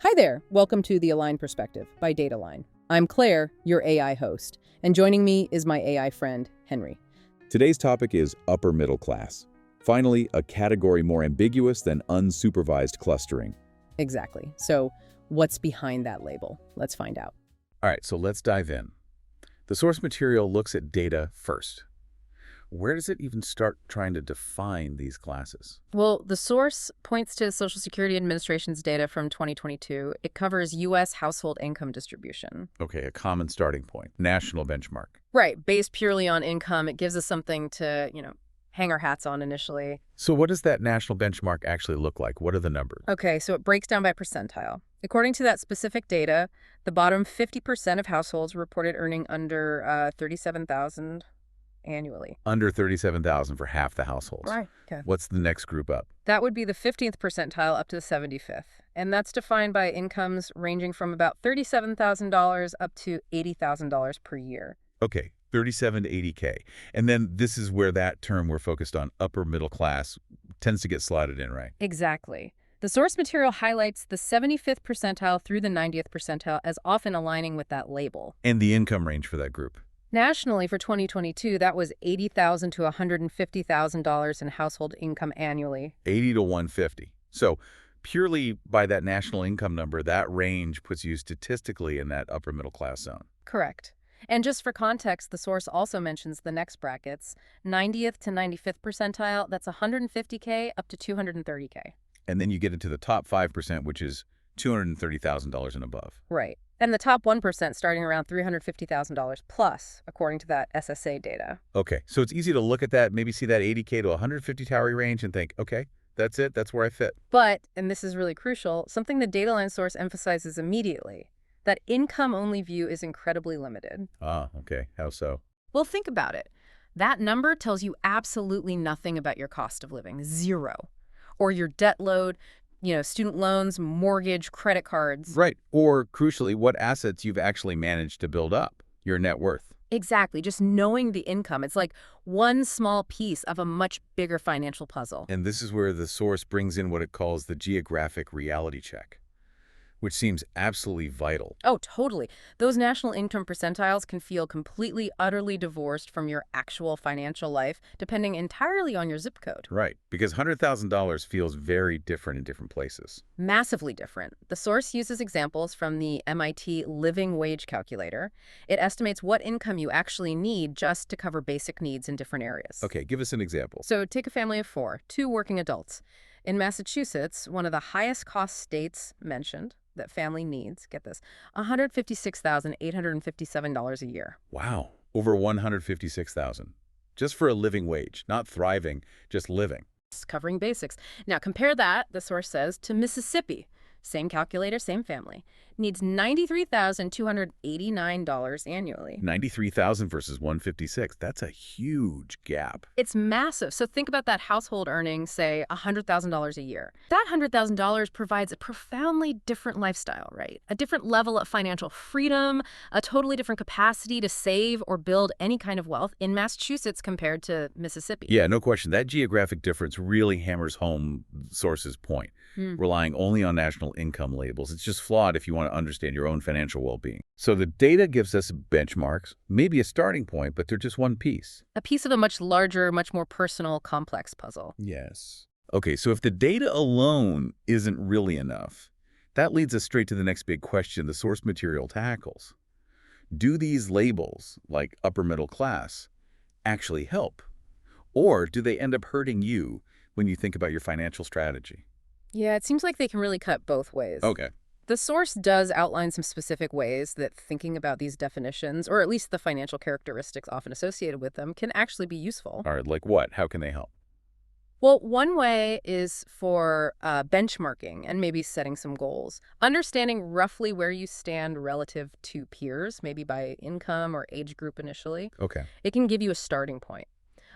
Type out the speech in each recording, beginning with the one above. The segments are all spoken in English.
Hi there, welcome to The Align Perspective by Dataline. I'm Claire, your AI host, and joining me is my AI friend, Henry. Today's topic is upper middle class. Finally, a category more ambiguous than unsupervised clustering. Exactly. So, what's behind that label? Let's find out. All right, so let's dive in. The source material looks at data first. Where does it even start trying to define these classes? Well, the source points to Social Security Administration's data from 2022. It covers U.S. household income distribution. Okay, a common starting point, national benchmark. Right, based purely on income, it gives us something to, hang our hats on initially. So what does that national benchmark actually look like? What are the numbers? Okay, so it breaks down by percentile. According to that specific data, the bottom 50% of households reported earning under $37,000 annually. Under $37,000 for half the households. Right. Okay. What's the next group up? That would be the 15th percentile up to the 75th. And that's defined by incomes ranging from about $37,000 up to $80,000 per year. Okay, 37 to 80K. And then this is where that term we're focused on, upper middle class, tends to get slotted in, right? Exactly. The source material highlights the 75th percentile through the 90th percentile as often aligning with that label. And the income range for that group? Nationally, for 2022, that was $80,000 to $150,000 in household income annually. 80 to 150. So purely by that national income number, that range puts you statistically in that upper middle class zone. Correct. And just for context, the source also mentions the next brackets, 90th to 95th percentile, that's $150K up to $230K. And then you get into the top 5%, which is $230,000 and above. Right. And the top 1% starting around $350,000 plus, according to that SSA data. Okay, so it's easy to look at that, maybe see that 80K to 150 tower range and think, okay, that's it, that's where I fit. But, and this is really crucial, something the Dataline source emphasizes immediately, that income-only view is incredibly limited. Ah, okay, how so? Well, think about it. That number tells you absolutely nothing about your cost of living, zero. Or your debt load, student loans, mortgage, credit cards. Right, or crucially, what assets you've actually managed to build up, your net worth. Exactly, just knowing the income. It's like one small piece of a much bigger financial puzzle. And this is where the source brings in what it calls the geographic reality check, which seems absolutely vital. Oh, totally. Those national income percentiles can feel completely, utterly divorced from your actual financial life, depending entirely on your zip code. Right, because $100,000 feels very different in different places. Massively different. The source uses examples from the MIT Living Wage Calculator. It estimates what income you actually need just to cover basic needs in different areas. Okay, give us an example. So take a family of four, two working adults. In Massachusetts, one of the highest cost states mentioned, that family needs, get this, $156,857 a year. Wow, over $156,000. Just for a living wage, not thriving, just living. It's covering basics. Now compare that, the source says, to Mississippi. Same calculator, same family. Needs $93,289 annually. $93,000 versus $156. That's a huge gap. It's massive. So think about that household earning, say, $100,000 a year. That $100,000 provides a profoundly different lifestyle, right? A different level of financial freedom, a totally different capacity to save or build any kind of wealth in Massachusetts compared to Mississippi. Yeah, no question. That geographic difference really hammers home the source's point. Relying only on national income labels. It's just flawed if you want to understand your own financial well-being. So the data gives us benchmarks, maybe a starting point, but they're just one piece. A piece of a much larger, much more personal, complex puzzle. Yes. Okay, so if the data alone isn't really enough, that leads us straight to the next big question the source material tackles. Do these labels, like upper middle class, actually help? Or do they end up hurting you when you think about your financial strategy? Yeah, it seems like they can really cut both ways. Okay. The source does outline some specific ways that thinking about these definitions, or at least the financial characteristics often associated with them, can actually be useful. All right, like what? How can they help? Well, one way is for benchmarking and maybe setting some goals. Understanding roughly where you stand relative to peers, maybe by income or age group initially. Okay. It can give you a starting point.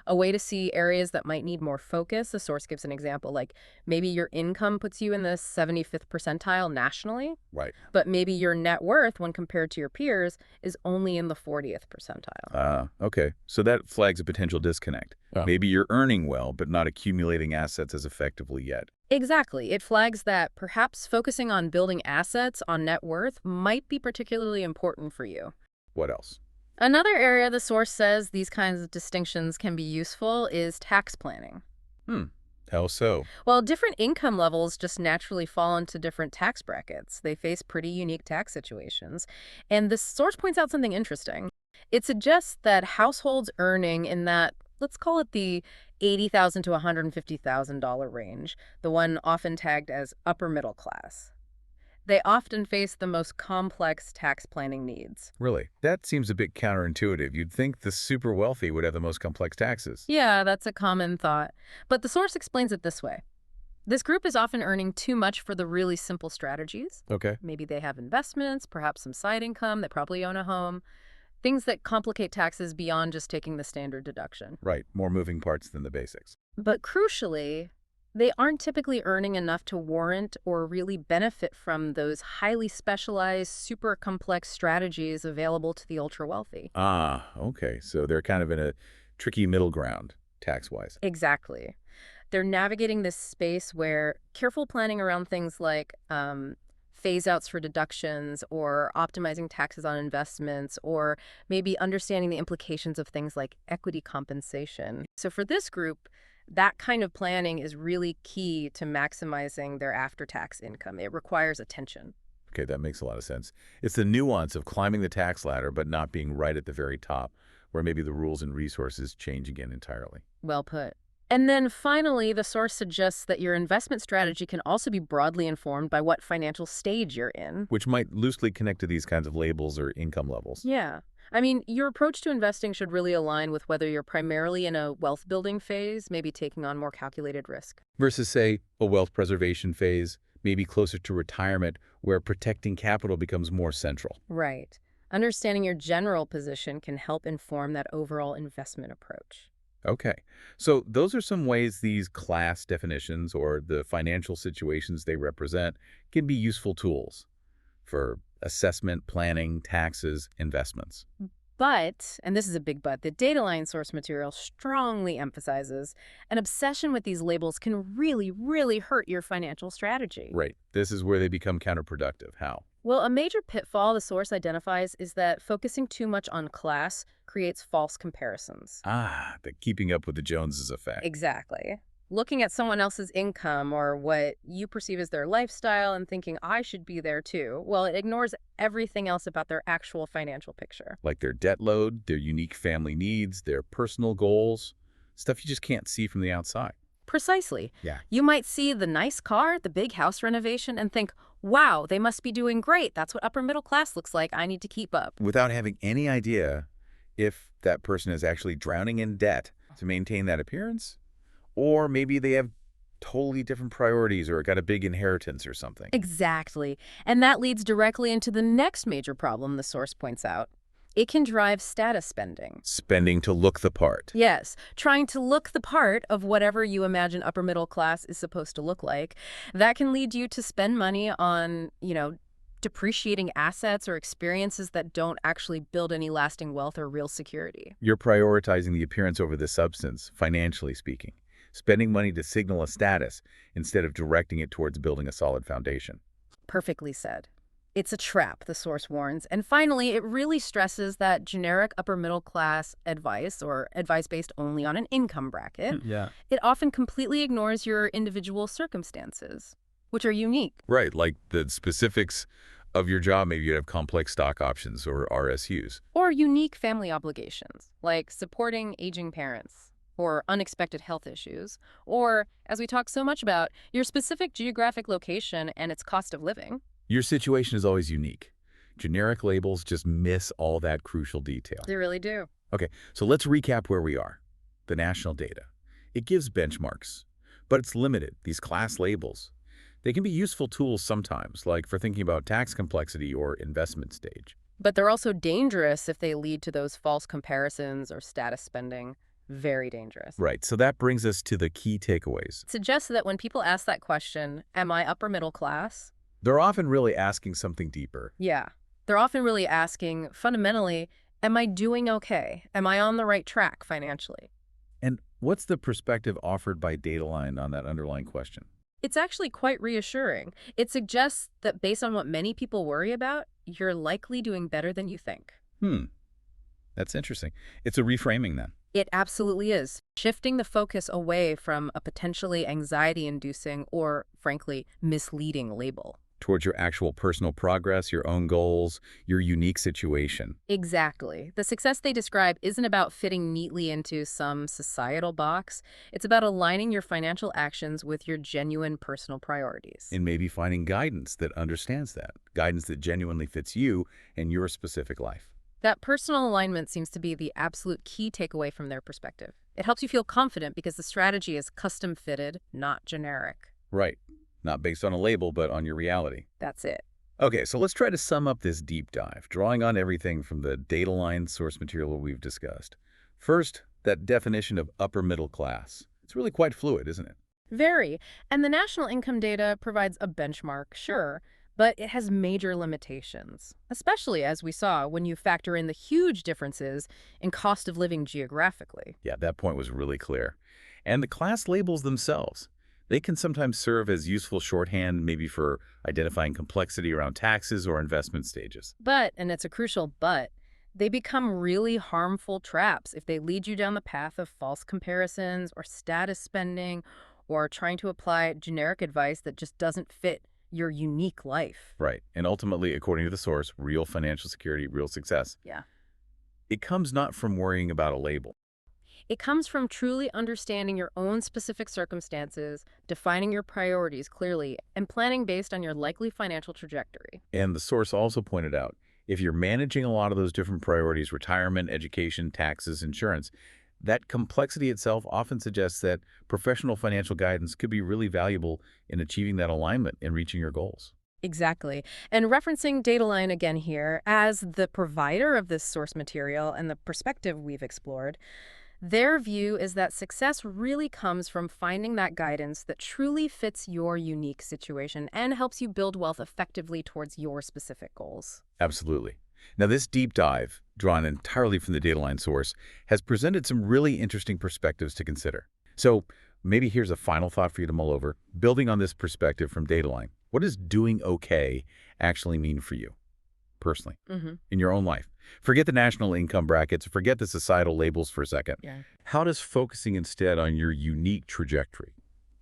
A way to see areas that might need more focus, the source gives an example, like maybe your income puts you in the 75th percentile nationally, Right. but maybe your net worth, when compared to your peers, is only in the 40th percentile. Okay. So that flags a potential disconnect. Yeah. Maybe you're earning well, but not accumulating assets as effectively yet. Exactly. It flags that perhaps focusing on building assets on net worth might be particularly important for you. What else? Another area the source says these kinds of distinctions can be useful is tax planning. Hmm. How so? While different income levels just naturally fall into different tax brackets, they face pretty unique tax situations. And the source points out something interesting. It suggests that households earning in that, let's call it the $80,000 to $150,000 range, the one often tagged as upper middle class, they often face the most complex tax planning needs. Really? That seems a bit counterintuitive. You'd think the super wealthy would have the most complex taxes. Yeah, that's a common thought. But the source explains it this way. This group is often earning too much for the really simple strategies. Okay. Maybe they have investments, perhaps some side income, they probably own a home, things that complicate taxes beyond just taking the standard deduction. Right. More moving parts than the basics. But crucially, they aren't typically earning enough to warrant or really benefit from those highly specialized, super complex strategies available to the ultra wealthy. Ah, okay. So they're kind of in a tricky middle ground, tax-wise. Exactly. They're navigating this space where careful planning around things like phase outs for deductions or optimizing taxes on investments or maybe understanding the implications of things like equity compensation. So for this group, that kind of planning is really key to maximizing their after-tax income. It requires attention. Okay, that makes a lot of sense. It's the nuance of climbing the tax ladder but not being right at the very top, where maybe the rules and resources change again entirely. Well put. And then finally, the source suggests that your investment strategy can also be broadly informed by what financial stage you're in. Which might loosely connect to these kinds of labels or income levels. Yeah. I mean, your approach to investing should really align with whether you're primarily in a wealth building phase, maybe taking on more calculated risk. Versus, say, a wealth preservation phase, maybe closer to retirement, where protecting capital becomes more central. Right. Understanding your general position can help inform that overall investment approach. Okay, so those are some ways these class definitions or the financial situations they represent can be useful tools for assessment, planning, taxes, investments. But, and this is a big but, the data line source material strongly emphasizes an obsession with these labels can really, really hurt your financial strategy. Right. This is where they become counterproductive. How? Well, a major pitfall the source identifies is that focusing too much on class creates false comparisons. Ah, the keeping up with the Joneses effect. Exactly. Looking at someone else's income or what you perceive as their lifestyle and thinking, I should be there too, well, it ignores everything else about their actual financial picture. Like their debt load, their unique family needs, their personal goals, stuff you just can't see from the outside. Precisely. Yeah. You might see the nice car, the big house renovation, and think, wow, they must be doing great. That's what upper middle class looks like. I need to keep up. Without having any idea if that person is actually drowning in debt to maintain that appearance, or maybe they have totally different priorities or got a big inheritance or something. Exactly. And that leads directly into the next major problem the source points out. It can drive status spending. Spending to look the part. Yes, trying to look the part of whatever you imagine upper middle class is supposed to look like. That can lead you to spend money on, depreciating assets or experiences that don't actually build any lasting wealth or real security. You're prioritizing the appearance over the substance, financially speaking. Spending money to signal a status instead of directing it towards building a solid foundation. Perfectly said. It's a trap, the source warns. And finally, it really stresses that generic upper middle class advice, or advice based only on an income bracket, it often completely ignores your individual circumstances, which are unique. Right, like the specifics of your job. Maybe you have complex stock options or RSUs. Or unique family obligations, like supporting aging parents, or unexpected health issues, or, as we talk so much about, your specific geographic location and its cost of living. Your situation is always unique. Generic labels just miss all that crucial detail. They really do. Okay, so let's recap where we are. The national data. It gives benchmarks, but it's limited. These class labels, they can be useful tools sometimes, like for thinking about tax complexity or investment stage. But they're also dangerous if they lead to those false comparisons or status spending. Very dangerous. Right, so that brings us to the key takeaways. It suggests that when people ask that question, am I upper middle class? They're often really asking something deeper. Yeah. They're often really asking, fundamentally, am I doing okay? Am I on the right track financially? And what's the perspective offered by Dataline on that underlying question? It's actually quite reassuring. It suggests that based on what many people worry about, you're likely doing better than you think. Hmm, that's interesting. It's a reframing then. It absolutely is. Shifting the focus away from a potentially anxiety-inducing or, frankly, misleading label. Towards your actual personal progress, your own goals, your unique situation. Exactly. The success they describe isn't about fitting neatly into some societal box. It's about aligning your financial actions with your genuine personal priorities. And maybe finding guidance that understands that, guidance that genuinely fits you and your specific life. That personal alignment seems to be the absolute key takeaway from their perspective. It helps you feel confident because the strategy is custom-fitted, not generic. Right. Not based on a label, but on your reality. That's it. Okay, so let's try to sum up this deep dive, drawing on everything from the data line source material we've discussed. First, that definition of upper middle class. It's really quite fluid, isn't it? Very. And the national income data provides a benchmark, sure, but it has major limitations, especially as we saw when you factor in the huge differences in cost of living geographically. Yeah, that point was really clear. And the class labels themselves. They can sometimes serve as useful shorthand, maybe for identifying complexity around taxes or investment stages. But, and it's a crucial but, they become really harmful traps if they lead you down the path of false comparisons or status spending or trying to apply generic advice that just doesn't fit your unique life. Right. And ultimately, according to the source, real financial security, real success. Yeah. It comes not from worrying about a label. It comes from truly understanding your own specific circumstances, defining your priorities clearly, and planning based on your likely financial trajectory. And the source also pointed out, if you're managing a lot of those different priorities, retirement, education, taxes, insurance, that complexity itself often suggests that professional financial guidance could be really valuable in achieving that alignment and reaching your goals. Exactly. And referencing Dataline again here, as the provider of this source material and the perspective we've explored, their view is that success really comes from finding that guidance that truly fits your unique situation and helps you build wealth effectively towards your specific goals. Absolutely. Now, this deep dive, drawn entirely from the Dataline source, has presented some really interesting perspectives to consider. So maybe here's a final thought for you to mull over. Building on this perspective from Dataline, what does doing okay actually mean for you personally in your own life? Forget the national income brackets, forget the societal labels for a second. Yeah. How does focusing instead on your unique trajectory,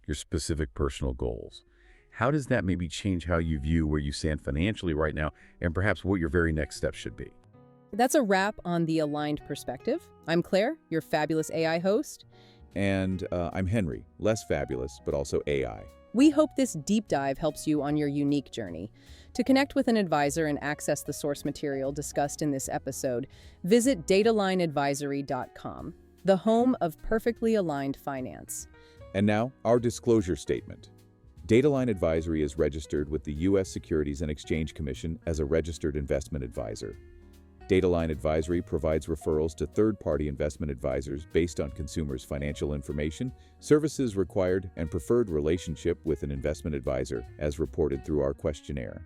your specific personal goals, how does that maybe change how you view where you stand financially right now and perhaps what your very next step should be? That's a wrap on The Aligned Perspective. I'm Claire, your fabulous AI host. And I'm Henry, less fabulous, but also AI. We hope this deep dive helps you on your unique journey. To connect with an advisor and access the source material discussed in this episode, visit datalineadvisory.com, the home of perfectly aligned finance. And now, our disclosure statement. Dataline Advisory is registered with the U.S. Securities and Exchange Commission as a registered investment advisor. Dataline Advisory provides referrals to third-party investment advisors based on consumers' financial information, services required, and preferred relationship with an investment advisor, as reported through our questionnaire.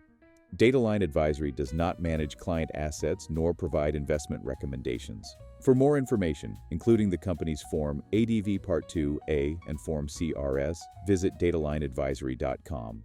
Dataline Advisory does not manage client assets nor provide investment recommendations. For more information, including the company's Form ADV Part 2A and Form CRS, visit datalineadvisory.com.